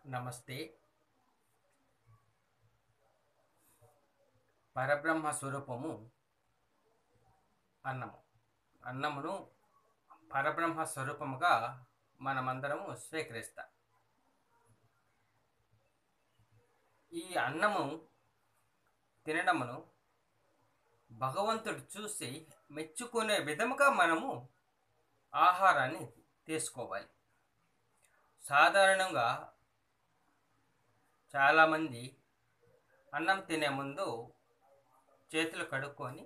నమస్తే. పరబ్రహ్మ స్వరూపము అన్నము. అన్నమును పరబ్రహ్మ స్వరూపముగా మనమందరము స్వీకరిస్తాం. ఈ అన్నము తినడమును భగవంతుడు చూసి మెచ్చుకునే విధముగా మనము ఆహారాన్ని తీసుకోవాలి. సాధారణంగా చాలామంది అన్నం తినే ముందు చేతులు కడుక్కొని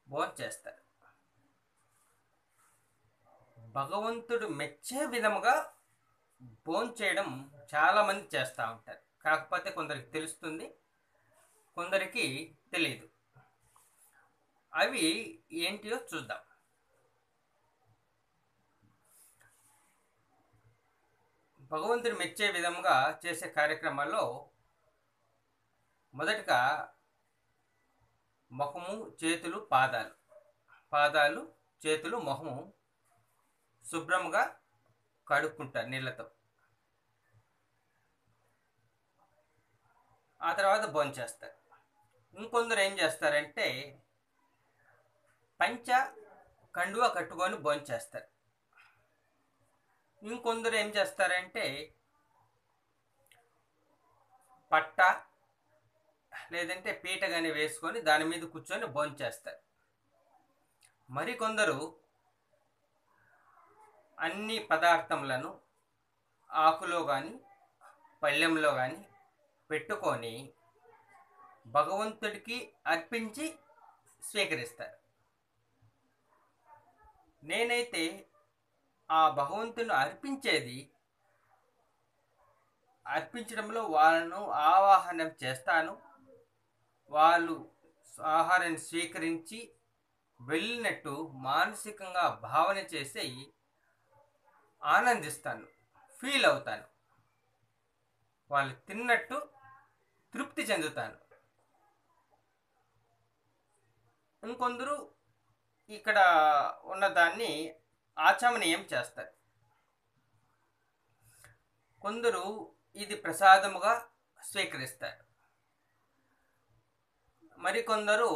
భోంచేస్తారు. భగవంతుడు మెచ్చే విధముగా భోంచేయడం చాలామంది చేస్తూ ఉంటారు. కాకపోతే కొందరికి తెలుస్తుంది, కొందరికి తెలియదు. అవి ఏంటియో చూద్దాం. భగవంతుడు మెచ్చే విధంగా చేసే కార్యక్రమాల్లో మొదటగా ముఖము, చేతులు, పాదాలు, చేతులు, ముఖము శుభ్రంగా కడుక్కుంటారు నీళ్ళతో. ఆ తర్వాత భోంచేస్తారు. ఇంకొందరు ఏం చేస్తారంటే పంచ కండువా కట్టుకొని భోంచేస్తారు. ఇంకొందరు ఏం చేస్తారంటే పట్ట లేదంటే పీట కానీ వేసుకొని దాని మీద కూర్చొని భోంచేస్తారు. మరికొందరు అన్ని పదార్థములను ఆకులో కానీ పళ్ళెంలో కానీ పెట్టుకొని భగవంతుడికి అర్పించి స్వీకరిస్తారు. నేనైతే ఆ భగవంతుని అర్పించడంలో వాళ్ళను ఆవాహనం చేస్తాను. వాళ్ళు ఆహారాన్ని స్వీకరించి వెళ్ళినట్టు మానసికంగా భావన చేసి ఆనందిస్తాను, ఫీల్ అవుతాను. వాళ్ళు తిన్నట్టు తృప్తి చెందుతాను. ఇంకొందరు ఇక్కడ ఉన్నదాన్ని ఆచమనీయం చేస్తారు. కొందరు ఇది ప్రసాదముగా స్వీకరిస్తారు. మరికొందరు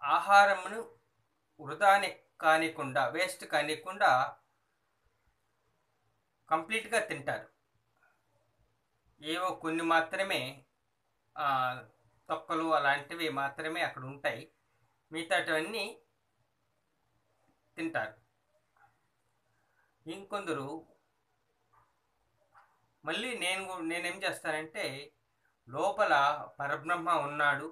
ఆహారమును వృధాని కానికుండా, వేస్ట్ కానికుండా కంప్లీట్గా తింటారు. ఏవో కొన్ని మాత్రమే తొక్కలు అలాంటివి మాత్రమే అక్కడ ఉంటాయి, మిగతావన్నీ తింటారు. ఇంకొందరు మళ్ళీ నేనేం చేస్తానంటే లోపల పరబ్రహ్మ ఉన్నాడు,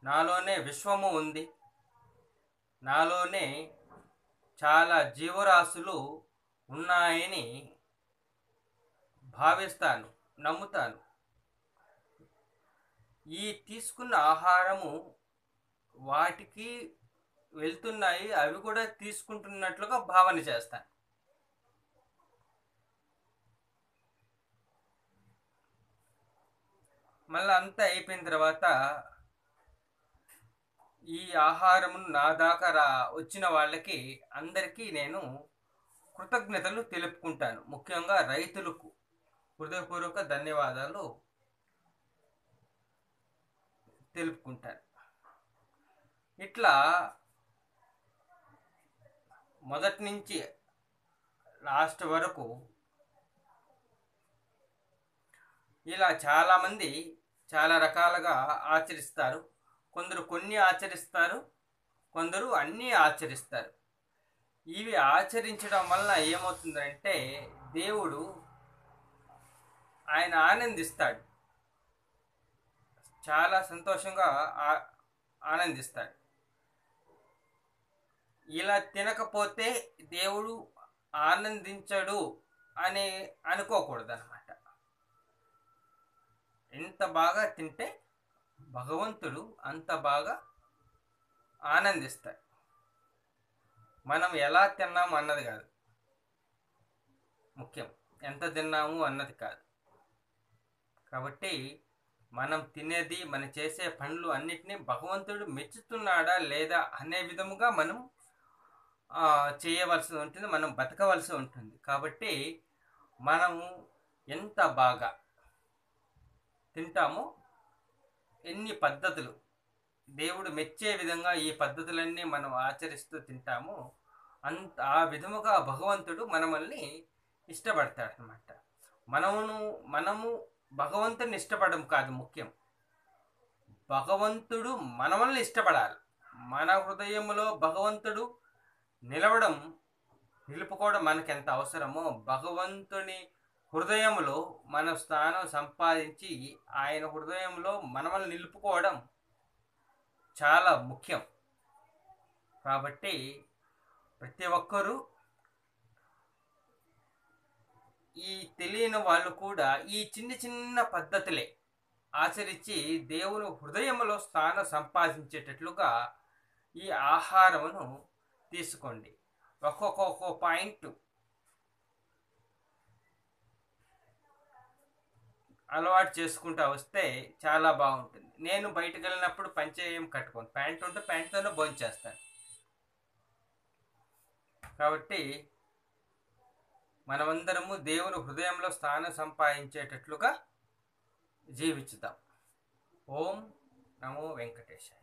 నాలోనే విశ్వము ఉంది, నాలోనే చాలా జీవరాశులు ఉన్నాయని భావిస్తాను, నమ్ముతాను. ఈ తీసుకున్న ఆహారము వాటికి వెళ్తున్నాయి, అవి కూడా తీసుకుంటున్నట్లుగా భావన చేస్తాను. మళ్ళీ అంతా అయిపోయిన తర్వాత ఈ ఆహారమును నా దాకా వచ్చిన వాళ్ళకి అందరికీ నేను కృతజ్ఞతలు తెలుపుకుంటాను. ముఖ్యంగా రైతులకు హృదయపూర్వక ధన్యవాదాలు తెలుపుకుంటాను. ఇట్లా మొదటి నుంచి లాస్ట్ వరకు ఇలా చాలామంది చాలా రకాలుగా ఆచరిస్తారు. కొందరు కొన్ని ఆచరిస్తారు, కొందరు అన్నీ ఆచరిస్తారు. ఇవి ఆచరించడం వల్ల ఏమవుతుందంటే దేవుడు ఆయన ఆనందిస్తాడు, చాలా సంతోషంగా ఆనందిస్తాడు. ఇలా తినకపోతే దేవుడు ఆనందించడు అని అనుకోకూడదు అన్నమాట. ఎంత బాగా తింటే భగవంతుడు అంత బాగా ఆనందిస్తాడు. మనం ఎలా తిన్నాము అన్నది కాదు ముఖ్యం, ఎంత తిన్నాము అన్నది కాదు. కాబట్టి మనం తినేది, మనం చేసే పనులు అన్నిటినీ భగవంతుడు మెచ్చుతున్నాడా లేదా అనే విధముగా మనం చేయవలసి ఉంటుంది, మనం బతకవలసి ఉంటుంది. కాబట్టి మనము ఎంత బాగా తింటామో, ఎన్ని పద్ధతులు దేవుడు మెచ్చే విధంగా ఈ పద్ధతులన్నీ మనం ఆచరిస్తూ తింటామో, ఆ విధముగా భగవంతుడు మనల్ని ఇష్టపడతాడనమాట. మనము భగవంతుని ఇష్టపడడం కాదు ముఖ్యం, భగవంతుడు మనల్ని ఇష్టపడాలి. మన హృదయంలో భగవంతుడు నిలుపుకోవడం మనకెంత అవసరమో, భగవంతుని హృదయంలో మన స్థానం సంపాదించి ఆయన హృదయంలో మనల్ని నిలుపుకోవడం చాలా ముఖ్యం. కాబట్టి ప్రతి ఒక్కరూ, ఈ తెలియని వాళ్ళు కూడా ఈ చిన్న చిన్న పద్ధతులే ఆచరించి దేవుని హృదయంలో స్థానం సంపాదించేటట్లుగా ఈ ఆహారమును తీసుకోండి. ఒక్కొక్క పాయింట్ అలవాటు చేసుకుంటూ వస్తే చాలా బాగుంటుంది. నేను బయటకు వెళ్ళినప్పుడు పంచె ఏం కట్టుకోను, ప్యాంట్ ఉంటే ప్యాంట్తోనే భోంచేస్తాను. కాబట్టి మనమందరము దేవుని హృదయంలో స్థానం సంపాదించేటట్లుగా జీవించుదాం. ఓం నమో వెంకటేశాయ.